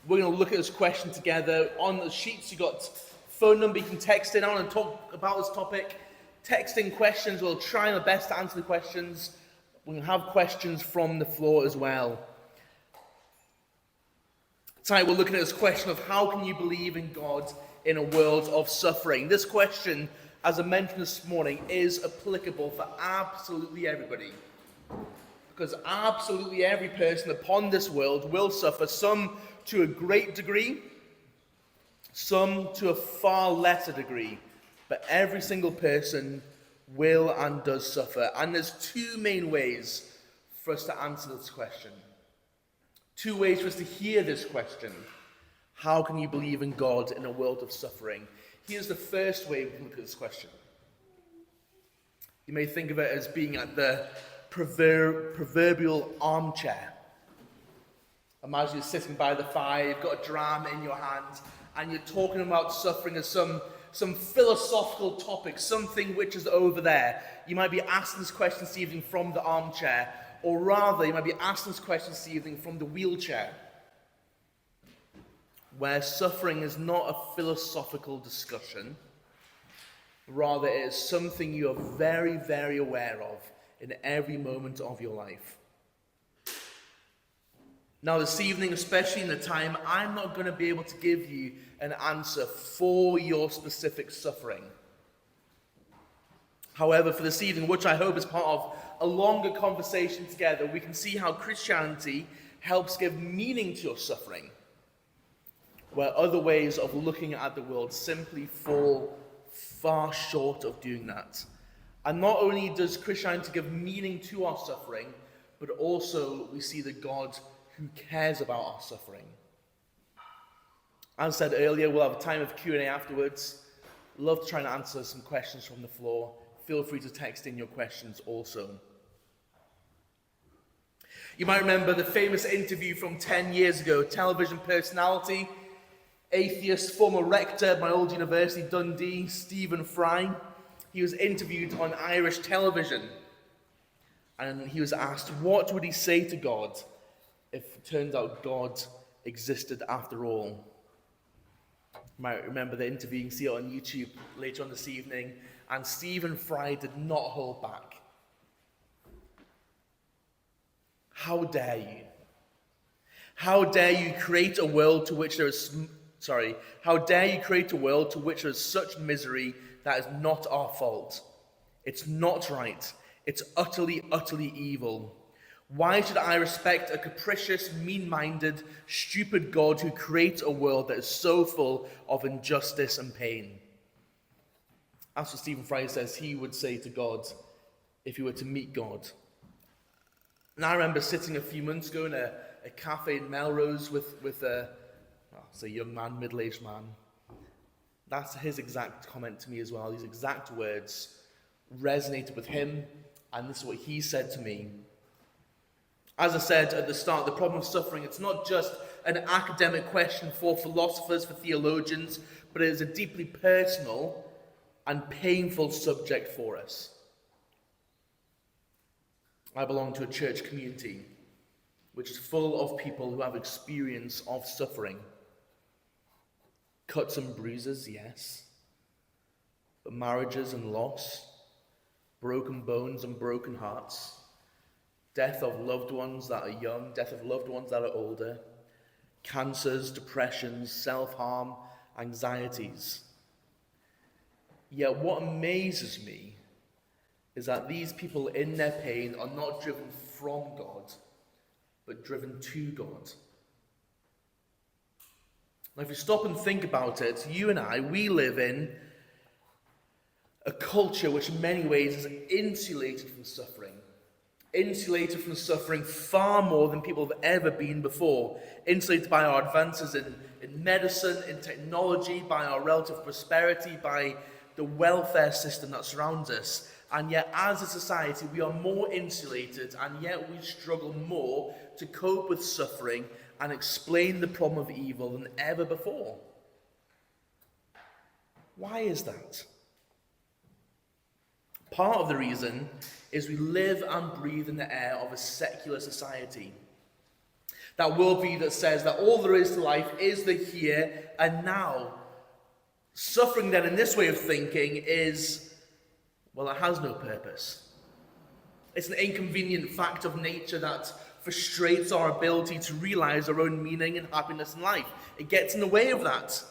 We're going to look at this question together. On the sheets, you've got phone number you can text in. I want to talk about this topic. Text in questions. We'll try our best to answer the questions. We're going to have questions from the floor as well. Tonight we're looking at this question of how can you believe in God in a world of suffering? This question, as I mentioned this morning, is applicable for absolutely everybody. Because absolutely every person upon this world will suffer, some to a great degree, some to a far lesser degree. But every single person will and does suffer. And there's two main ways for us to answer this question. Two ways for us to hear this question. How can you believe in God in a world of suffering? Here's the first way we can look at this question. You may think of it as being at the proverbial armchair. Imagine you're sitting by the fire, you've got a dram in your hand, and you're talking about suffering as some philosophical topic, something which is over there. You might be asking this question this evening from the armchair, or rather, you might be asking this question this evening from the wheelchair, where suffering is not a philosophical discussion, rather it is something you are very, very aware of in every moment of your life. Now this evening, especially in the time, I'm not going to be able to give you an answer for your specific suffering. However, for this evening, which I hope is part of a longer conversation together, we can see how Christianity helps give meaning to your suffering, where other ways of looking at the world simply fall far short of doing that. And not only does Christianity give meaning to our suffering, but also we see the God who cares about our suffering. As I said earlier, we'll have a time of Q&A afterwards. Love to try and answer some questions from the floor. Feel free to text in your questions also. You might remember the famous interview from 10 years ago. Television personality, atheist, former rector at my old university, Dundee, Stephen Fry. He was interviewed on Irish television. And he was asked, what would he say to God if it turned out God existed after all? You might remember the interview. You can see it on YouTube later on this evening. And Stephen Fry did not hold back. How dare you? How dare you create a world to which there is... How dare you create a world to which there is such misery that is not our fault? It's not right. It's utterly, utterly evil. Why should I respect a capricious, mean-minded, stupid God who creates a world that is so full of injustice and pain? That's what Stephen Fry says he would say to God if he were to meet God. And I remember sitting a few months ago in a cafe in Melrose with a young man, middle-aged man. That's his exact comment to me as well. These exact words resonated with him, and this is what he said to me. As I said at the start, the problem of suffering, it's not just an academic question for philosophers, for theologians, but it is a deeply personal and painful subject for us. I belong to a church community which is full of people who have experience of suffering. Cuts and bruises, yes, but marriages and loss, broken bones and broken hearts, death of loved ones that are young, death of loved ones that are older, cancers, depressions, self-harm, anxieties. Yet what amazes me is that these people in their pain are not driven from God, but driven to God. Now, if you stop and think about it, you and I, we live in a culture which in many ways is insulated from suffering. Insulated from suffering far more than people have ever been before. Insulated by our advances in medicine, in technology, by our relative prosperity, by the welfare system that surrounds us. And yet, as a society, we are more insulated, and yet we struggle more to cope with suffering and explain the problem of evil than ever before. Why is that? Part of the reason is we live and breathe in the air of a secular society. That worldview that says that all there is to life is the here and now. Suffering then in this way of thinking is, well, it has no purpose. It's an inconvenient fact of nature that frustrates our ability to realize our own meaning and happiness in life. It gets in the way of that.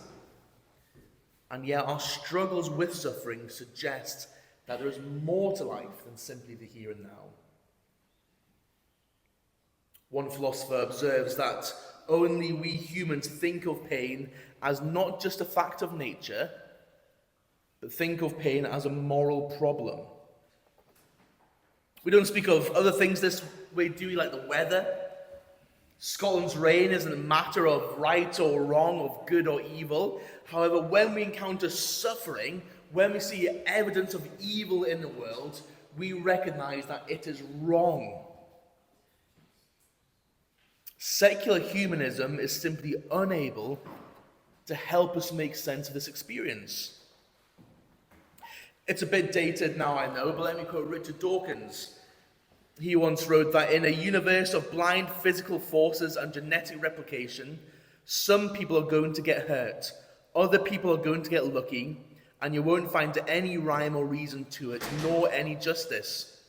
And yet our struggles with suffering suggest that there is more to life than simply the here and now. One philosopher observes that only we humans think of pain as not just a fact of nature, but think of pain as a moral problem. We don't speak of other things this way, do we, like the weather? Scotland's rain isn't a matter of right or wrong, of good or evil. However, when we encounter suffering, when we see evidence of evil in the world, we recognize that it is wrong. Secular humanism is simply unable to help us make sense of this experience. It's a bit dated now, I know, but let me quote Richard Dawkins. He once wrote that in a universe of blind physical forces and genetic replication, some people are going to get hurt, other people are going to get lucky, and you won't find any rhyme or reason to it, nor any justice.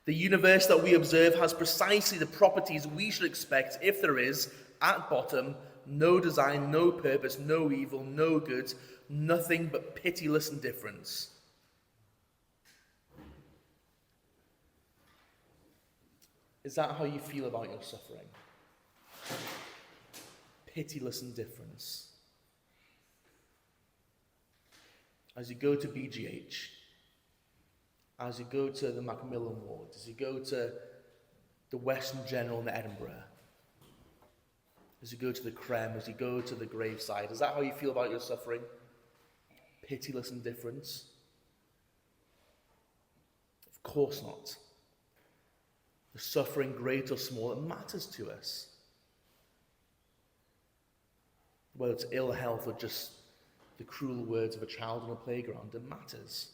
The universe that we observe has precisely the properties we should expect if there is, at bottom, no design, no purpose, no evil, no good, nothing but pitiless indifference. Is that how you feel about your suffering? Pitiless indifference. As you go to BGH, as you go to the Macmillan ward, as you go to the Western General in Edinburgh, as you go to the Creme, as you go to the graveside, is that how you feel about your suffering? Pitiless indifference? Of course not. The suffering, great or small, it matters to us. Whether it's ill health or just the cruel words of a child on a playground, it matters.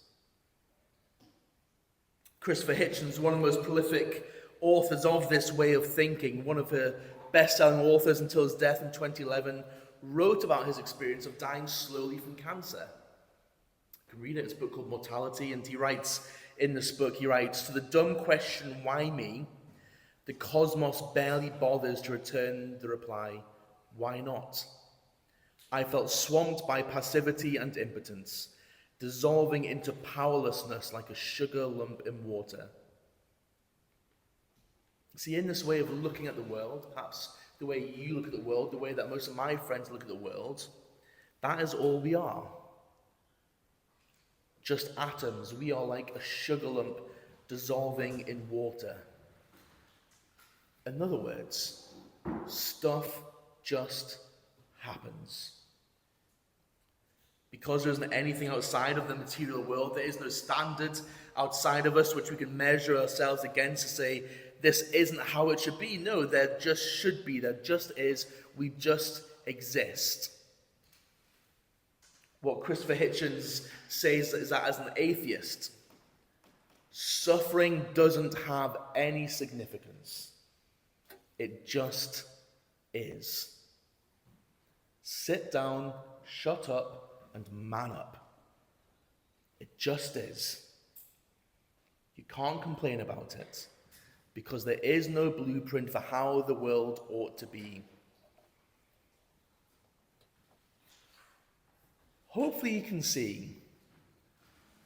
Christopher Hitchens, one of the most prolific authors of this way of thinking, one of her best-selling authors until his death in 2011, wrote about his experience of dying slowly from cancer. You can read it, it's a book called Mortality, and he writes in this book, to the dumb question, why me? The cosmos barely bothers to return the reply, why not? I felt swamped by passivity and impotence, dissolving into powerlessness like a sugar lump in water. See, in this way of looking at the world, perhaps the way you look at the world, the way that most of my friends look at the world, that is all we are. Just atoms. We are like a sugar lump dissolving in water. In other words, stuff just happens. Because there isn't anything outside of the material world, there is no standard outside of us which we can measure ourselves against to say, this isn't how it should be. No, there just should be. There just is. We just exist. What Christopher Hitchens says is that as an atheist, suffering doesn't have any significance. It just is. Sit down, shut up, and man up. It just is. You can't complain about it because there is no blueprint for how the world ought to be. Hopefully you can see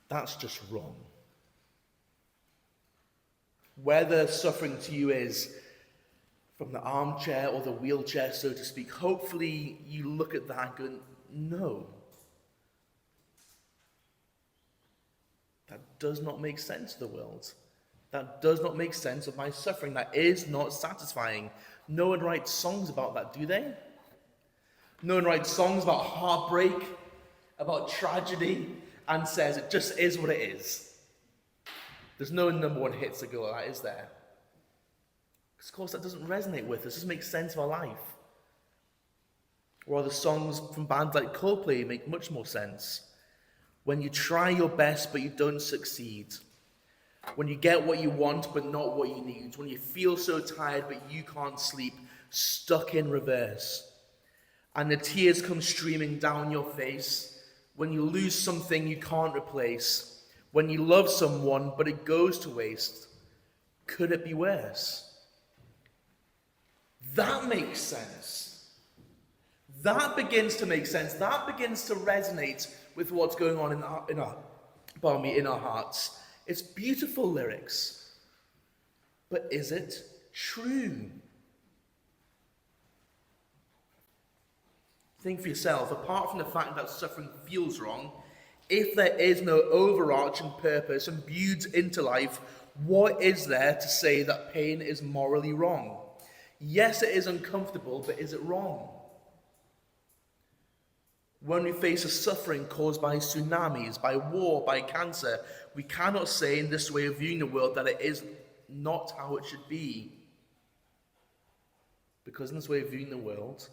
that's just wrong. Whether suffering to you is from the armchair or the wheelchair, so to speak, hopefully you look at that and go, no. That does not make sense of the world. That does not make sense of my suffering. That is not satisfying. No one writes songs about that, do they? No one writes songs about heartbreak, about tragedy, and says it just is what it is. There's no number one hits that go like that, is there? Because of course that doesn't resonate with us, it doesn't make sense of our life. Or the songs from bands like Coldplay make much more sense. When you try your best but you don't succeed. When you get what you want but not what you need. When you feel so tired but you can't sleep, stuck in reverse. And the tears come streaming down your face. When you lose something you can't replace. When you love someone but it goes to waste. Could it be worse? That makes sense. That begins to make sense. That begins to resonate with what's going on in our hearts. It's beautiful lyrics. But is it true? Think for yourself, apart from the fact that suffering feels wrong, if there is no overarching purpose imbued into life, what is there to say that pain is morally wrong? Yes, it is uncomfortable, but is it wrong? When we face a suffering caused by tsunamis, by war, by cancer, we cannot say in this way of viewing the world that it is not how it should be. Because in this way of viewing the world,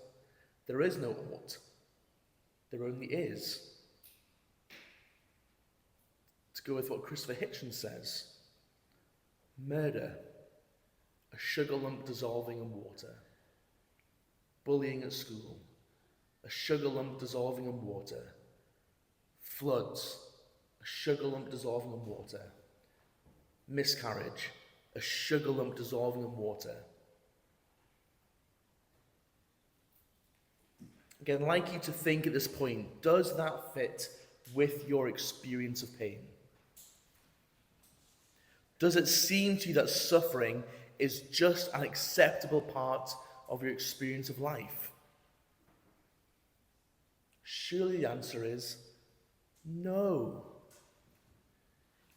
there is no ought. There only is. To go with what Christopher Hitchens says, murder, a sugar lump dissolving in water. Bullying at school, a sugar lump dissolving in water. Floods, a sugar lump dissolving in water. Miscarriage, a sugar lump dissolving in water. Again, I'd like you to think at this point, does that fit with your experience of pain? Does it seem to you that suffering is just an acceptable part of your experience of life? Surely the answer is no.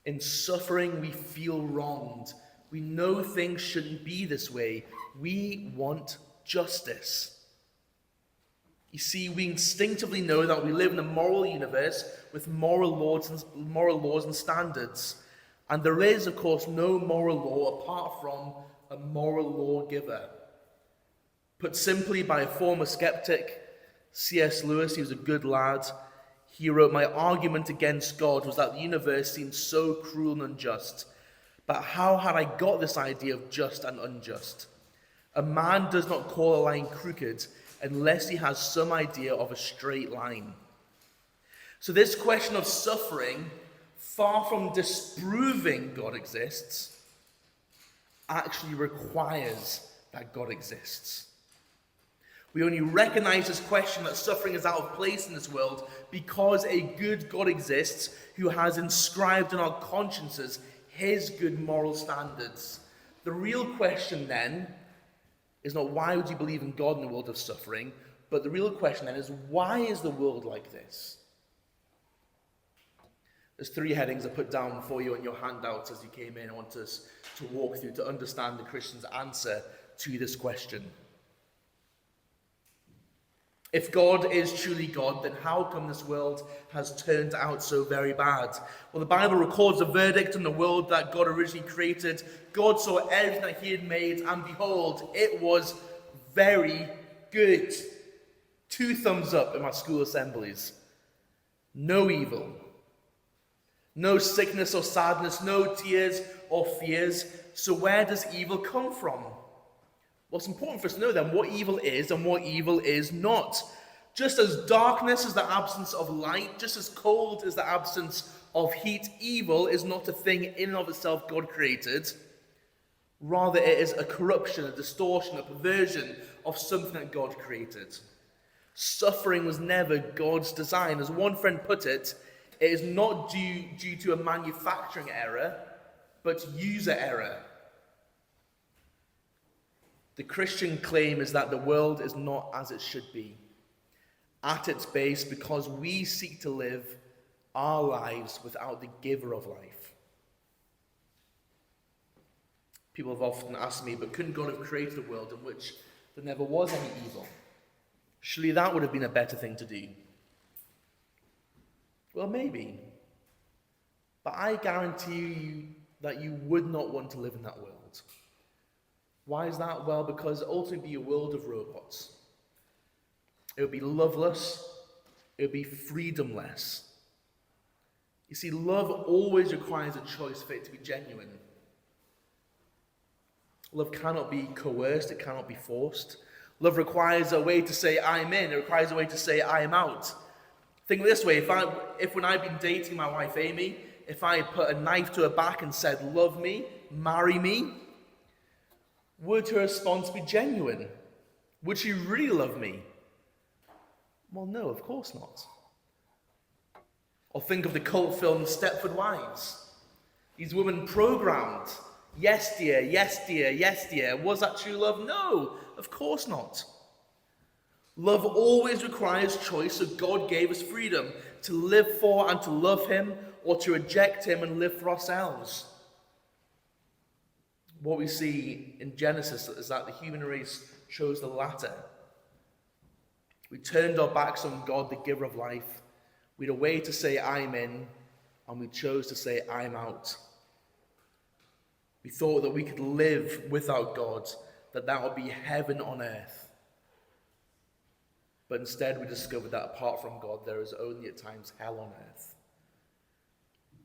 In suffering, we feel wronged. We know things shouldn't be this way. We want justice. You see, we instinctively know that we live in a moral universe with moral laws and standards. And there is, of course, no moral law apart from a moral lawgiver. Put simply by a former skeptic, C.S. Lewis, he was a good lad. He wrote, "My argument against God was that the universe seemed so cruel and unjust. But how had I got this idea of just and unjust? A man does not call a line crooked unless he has some idea of a straight line." So this question of suffering, far from disproving God exists, actually requires that God exists. We only recognize this question that suffering is out of place in this world because a good God exists who has inscribed in our consciences his good moral standards. The real question then is not why would you believe in God in the world of suffering, but the real question then is why is the world like this? There's 3 headings I put down for you on your handouts as you came in. I want us to walk through to understand the Christian's answer to this question. If God is truly God, then how come this world has turned out so very bad? Well, the Bible records a verdict on the world that God originally created. God saw everything that he had made, and behold, it was very good. 2 thumbs up in my school assemblies. No evil. No sickness or sadness, no tears or fears. So where does evil come from? Well, it's important for us to know then what evil is and what evil is not. Just as darkness is the absence of light, just as cold is the absence of heat, evil is not a thing in and of itself God created. Rather, it is a corruption, a distortion, a perversion of something that God created. Suffering was never God's design. As one friend put it, it is not due to a manufacturing error, but user error. The Christian claim is that the world is not as it should be. At its base, because we seek to live our lives without the giver of life. People have often asked me, but couldn't God have created a world in which there never was any evil? Surely that would have been a better thing to do. Well, maybe. But I guarantee you that you would not want to live in that world. Why is that? Well, because ultimately it would be a world of robots. It would be loveless. It would be freedomless. You see, love always requires a choice for it to be genuine. Love cannot be coerced, it cannot be forced. Love requires a way to say I'm in, it requires a way to say I am out. Think of it this way, if when I've been dating my wife Amy, if I put a knife to her back and said, love me, marry me, would her response be genuine? Would she really love me? Well, no, of course not. Or think of the cult film Stepford Wives. These women programmed, yes dear, yes dear, yes dear. Was that true love? No, of course not. Love always requires choice, so God gave us freedom to live for and to love him, or to reject him and live for ourselves. What we see in Genesis is that the human race chose the latter. We turned our backs on God, the giver of life. We had a way to say I'm in, and we chose to say I'm out. We thought that we could live without God, that would be heaven on earth. But instead we discovered that apart from God, there is only at times hell on earth.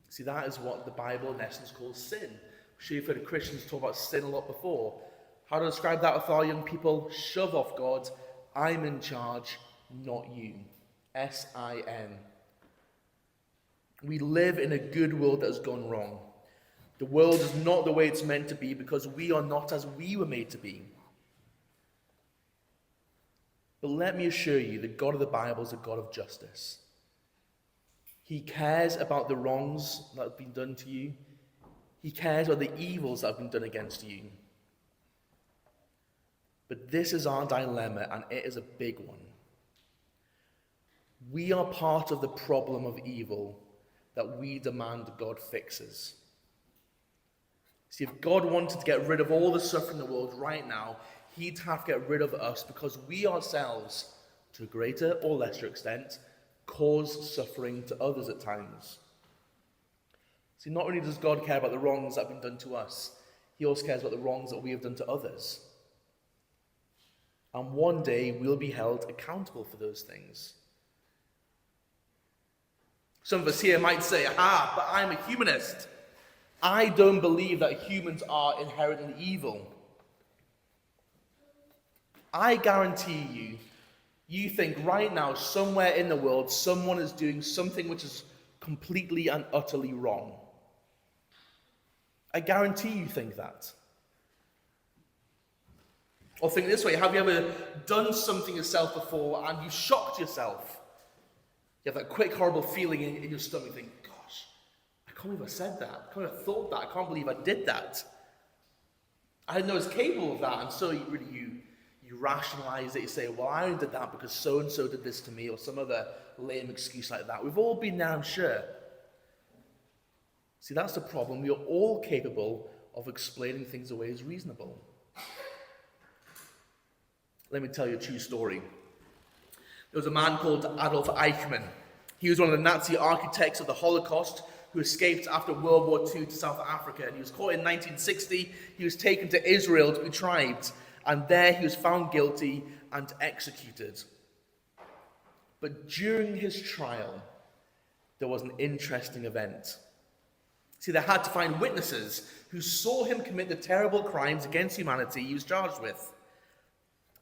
See, that is what the Bible in essence calls sin. I'm sure you've heard Christians talk about sin a lot before. How to describe that with our young people? Shove off God. I'm in charge, not you. S-I-N. We live in a good world that has gone wrong. The world is not the way it's meant to be because we are not as we were made to be. But let me assure you, the God of the Bible is a God of justice. He cares about the wrongs that have been done to you. He cares about the evils that have been done against you. But this is our dilemma, and it is a big one. We are part of the problem of evil that we demand God fixes. See, if God wanted to get rid of all the suffering in the world right now, he'd have to get rid of us because we ourselves, to a greater or lesser extent, cause suffering to others at times. See, not only does God care about the wrongs that have been done to us, he also cares about the wrongs that we have done to others. And one day we'll be held accountable for those things. Some of us here might say, but I'm a humanist. I don't believe that humans are inherently evil. I guarantee you, you think right now, somewhere in the world, someone is doing something which is completely and utterly wrong. I guarantee you think that. Or think this way, have you ever done something yourself before and you shocked yourself? You have that quick, horrible feeling in your stomach, you think, gosh, I can't believe I said that. I can't believe I thought that. I can't believe I did that. I didn't know I was capable of that. And so you rationalize it. You say, well, I only did that because so-and-so did this to me, or some other lame excuse like that. We've all been there, I'm sure. See, that's the problem. We are all capable of explaining things away as reasonable. Let me tell you a true story. There was a man called Adolf Eichmann. He was one of the Nazi architects of the Holocaust who escaped after World War II to South Africa. And he was caught in 1960. He was taken to Israel to be tried. And there he was found guilty and executed. But during his trial, there was an interesting event. See, they had to find witnesses who saw him commit the terrible crimes against humanity he was charged with.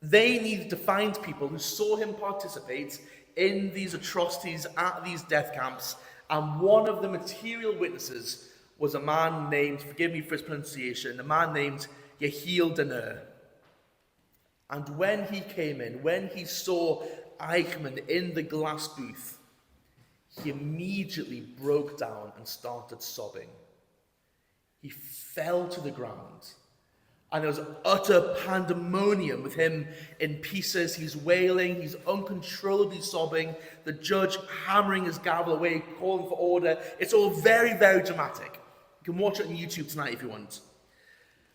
They needed to find people who saw him participate in these atrocities at these death camps, and one of the material witnesses was a man named, forgive me for his pronunciation, a man named Yehiel Denner. And when he came in, when he saw Eichmann in the glass booth, he immediately broke down and started sobbing. He fell to the ground. And there was utter pandemonium with him in pieces. He's wailing, he's uncontrollably sobbing, the judge hammering his gavel away, calling for order. It's all very, very dramatic. You can watch it on YouTube tonight if you want.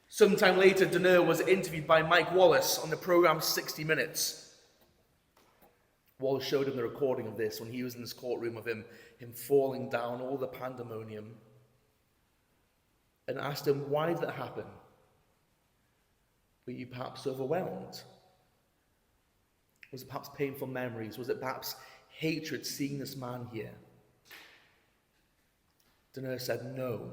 Sometime later, Denner was interviewed by Mike Wallace on the program 60 Minutes. Wallace showed him the recording of this when he was in this courtroom of him falling down, all the pandemonium, and asked him, why did that happen? Were you perhaps overwhelmed? Was it perhaps painful memories? Was it perhaps hatred seeing this man here? Denner said no.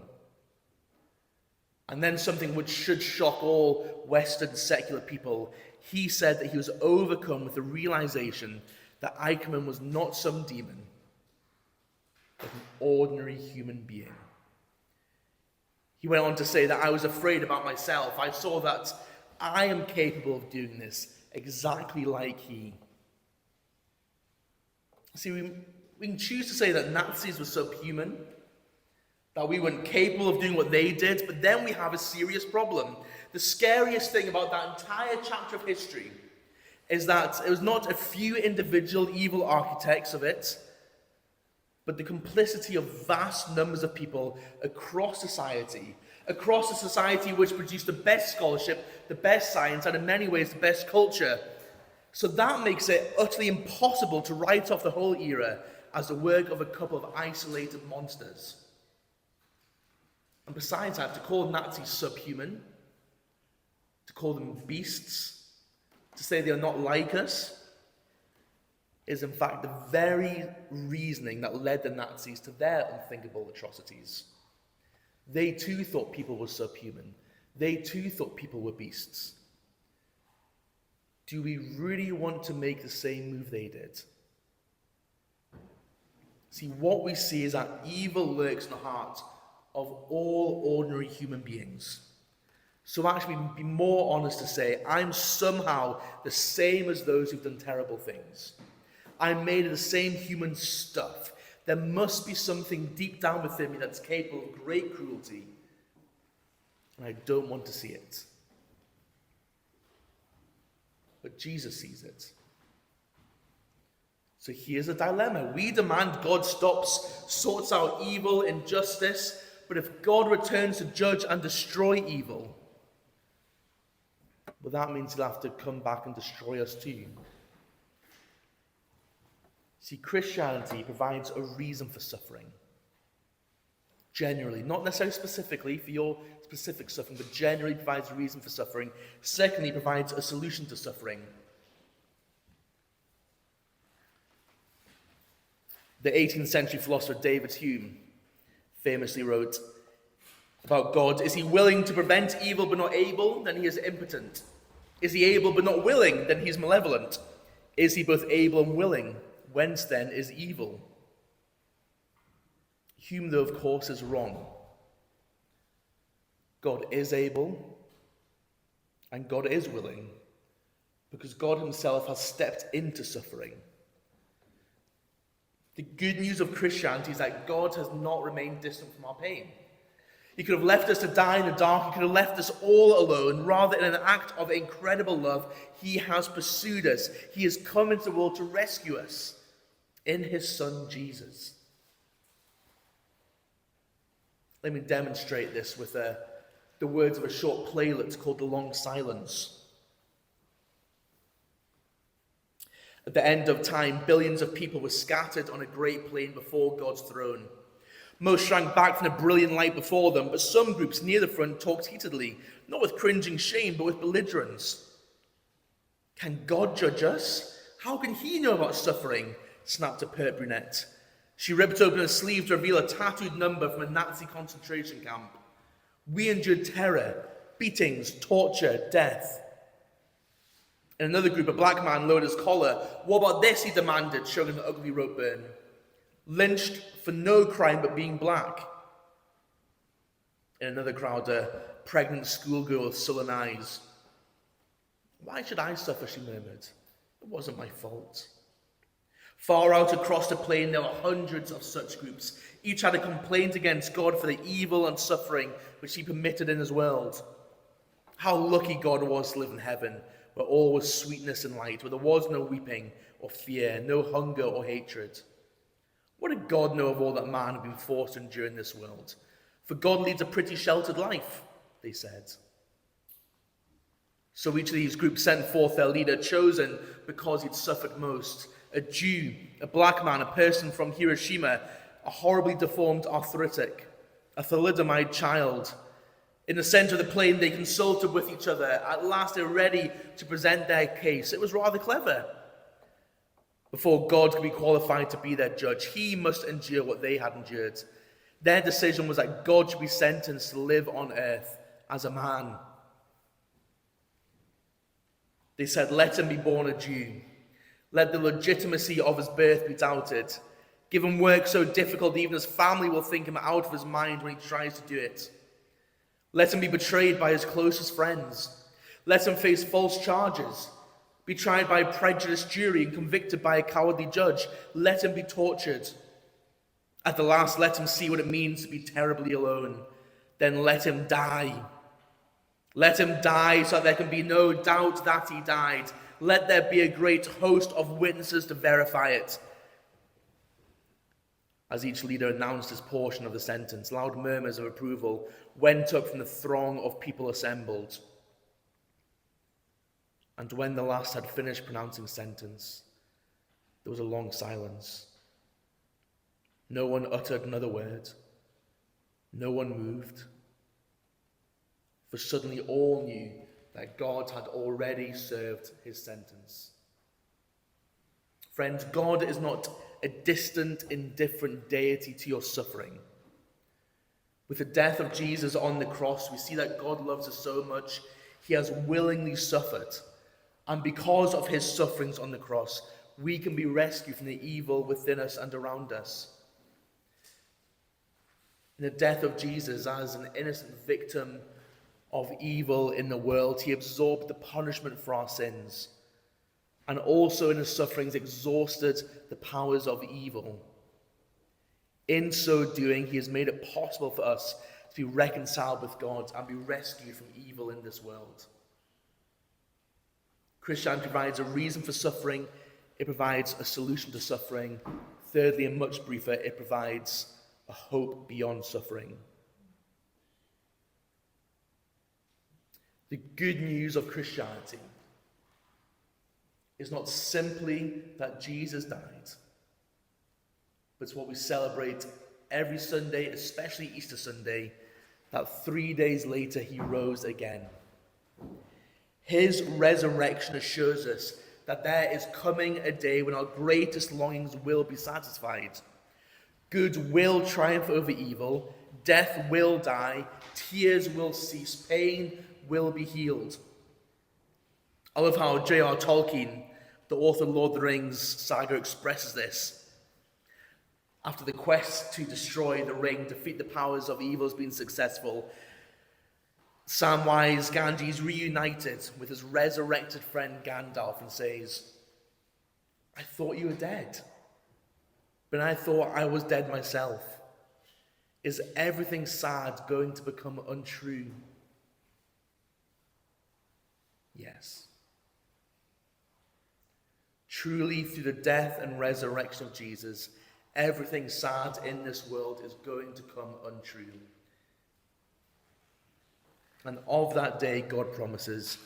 And then something which should shock all Western secular people. He said that he was overcome with the realization that Eichmann was not some demon, but an ordinary human being. He went on to say that I was afraid about myself. I saw that I am capable of doing this exactly like he. See, we can choose to say that Nazis were subhuman, that we weren't capable of doing what they did, but then we have a serious problem. The scariest thing about that entire chapter of history is that it was not a few individual evil architects of it, but the complicity of vast numbers of people across a society which produced the best scholarship, the best science, and in many ways the best culture. So that makes it utterly impossible to write off the whole era as the work of a couple of isolated monsters. And besides that, to call Nazis subhuman, to call them beasts, to say they are not like us, is in fact the very reasoning that led the Nazis to their unthinkable atrocities. They too thought people were subhuman. They too thought people were beasts. Do we really want to make the same move they did? See, what we see is that evil lurks in the heart of all ordinary human beings. So actually be more honest to say, I'm somehow the same as those who've done terrible things. I'm made of the same human stuff. There must be something deep down within me that's capable of great cruelty, and I don't want to see it. But Jesus sees it. So here's a dilemma. We demand God stops, sorts out evil, injustice, but if God returns to judge and destroy evil, well, that means he'll have to come back and destroy us too. See, Christianity provides a reason for suffering. Generally, not necessarily specifically for your specific suffering, but generally provides a reason for suffering. Secondly, provides a solution to suffering. The 18th century philosopher David Hume famously wrote about God, is he willing to prevent evil but not able? Then he is impotent. Is he able but not willing? Then he is malevolent. Is he both able and willing? Whence then is evil? Hume, though, of course, is wrong. God is able and God is willing because God himself has stepped into suffering. The good news of Christianity is that God has not remained distant from our pain. He could have left us to die in the dark. He could have left us all alone. Rather, in an act of incredible love, he has pursued us. He has come into the world to rescue us in his Son, Jesus. Let me demonstrate this with the words of a short playlet called The Long Silence. At the end of time, billions of people were scattered on a great plain before God's throne. Most shrank back from the brilliant light before them, but some groups near the front talked heatedly, not with cringing shame, but with belligerence. Can God judge us? How can he know about suffering? Snapped a pert brunette. She ripped open her sleeve to reveal a tattooed number from a Nazi concentration camp. We endured terror, beatings, torture, death. In another group, a black man lowered his collar. What about this, he demanded, showing an ugly rope burn. Lynched for no crime but being black. In another crowd, a pregnant schoolgirl with sullen eyes. Why should I suffer, she murmured. It wasn't my fault. Far out across the plain, there were hundreds of such groups. Each had a complaint against God for the evil and suffering which he permitted in his world. How lucky God was to live in heaven, where all was sweetness and light, where there was no weeping or fear, no hunger or hatred. What did God know of all that man had been forced to endure in this world? For God leads a pretty sheltered life, they said. So each of these groups sent forth their leader, chosen because he'd suffered most. A Jew, a black man, a person from Hiroshima, a horribly deformed arthritic, a thalidomide child. In the center of the plain, they consulted with each other. At last, they were ready to present their case. It was rather clever. Before God could be qualified to be their judge, he must endure what they had endured. Their decision was that God should be sentenced to live on earth as a man. They said, let him be born a Jew. Let the legitimacy of his birth be doubted. Give him work so difficult that even his family will think him out of his mind when he tries to do it. Let him be betrayed by his closest friends. Let him face false charges, be tried by a prejudiced jury and convicted by a cowardly judge. Let him be tortured. At the last, let him see what it means to be terribly alone. Then let him die. Let him die so that there can be no doubt that he died. Let there be a great host of witnesses to verify it. As each leader announced his portion of the sentence, loud murmurs of approval went up from the throng of people assembled. And when the last had finished pronouncing sentence, there was a long silence. No one uttered another word. No one moved. For suddenly all knew that God had already served his sentence. Friends, God is not a distant, indifferent deity to your suffering. With the death of Jesus on the cross, we see that God loves us so much, he has willingly suffered. And because of his sufferings on the cross, we can be rescued from the evil within us and around us. In the death of Jesus, as an innocent victim of evil in the world, he absorbed the punishment for our sins, and also in his sufferings exhausted the powers of evil. In so doing, he has made it possible for us to be reconciled with God and be rescued from evil in this world. Christianity provides a reason for suffering. It provides a solution to suffering. Thirdly, and much briefer, it provides a hope beyond suffering. The good news of Christianity is not simply that Jesus died, but it's what we celebrate every Sunday, especially Easter Sunday, that 3 days later he rose again. His resurrection assures us that there is coming a day when our greatest longings will be satisfied. Good will triumph over evil, death will die, tears will cease, pain will be healed. I love how J.R. Tolkien, the author of Lord of the Rings saga, expresses this. After the quest to destroy the ring, defeat the powers of evil has been successful, Samwise Gamgee is reunited with his resurrected friend Gandalf and says, I thought you were dead, but I thought I was dead myself. Is everything sad going to become untrue? Yes. Truly, through the death and resurrection of Jesus, everything sad in this world is going to come untrue. And of that day, God promises,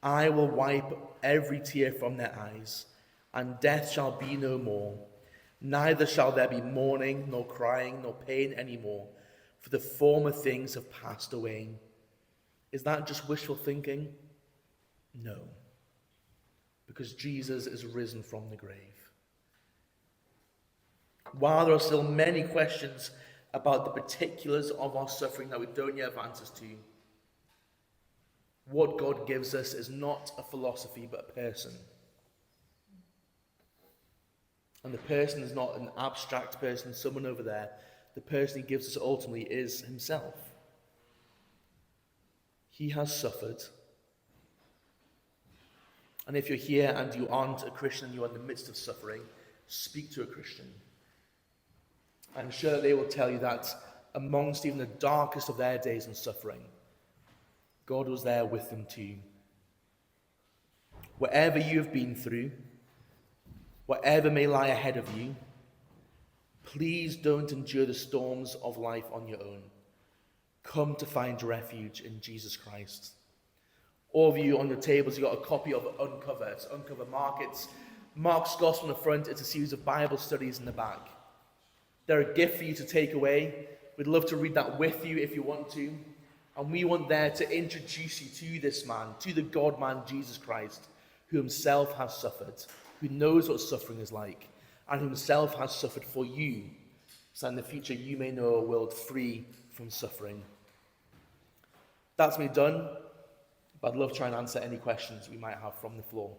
I will wipe every tear from their eyes, and death shall be no more. Neither shall there be mourning, nor crying, nor pain anymore, for the former things have passed away. Is that just wishful thinking? No, because Jesus is risen from the grave. While there are still many questions about the particulars of our suffering that we don't yet have answers to, what God gives us is not a philosophy, but a person. And the person is not an abstract person, someone over there. The person he gives us ultimately is himself. He has suffered. And if you're here and you aren't a Christian, you are in the midst of suffering, speak to a Christian. I'm sure that they will tell you that amongst even the darkest of their days and suffering, God was there with them too. Whatever you have been through, whatever may lie ahead of you, please don't endure the storms of life on your own. Come to find refuge in Jesus Christ. All of you on your tables, you've got a copy of Uncover. It's Uncover Markets. Mark's Gospel in the front. It's a series of Bible studies in the back. They're a gift for you to take away. We'd love to read that with you if you want to. And we want there to introduce you to this man, to the God-man, Jesus Christ, who himself has suffered, who knows what suffering is like, and himself has suffered for you, so in the future you may know a world free from suffering. That's me done, but I'd love to try and answer any questions we might have from the floor.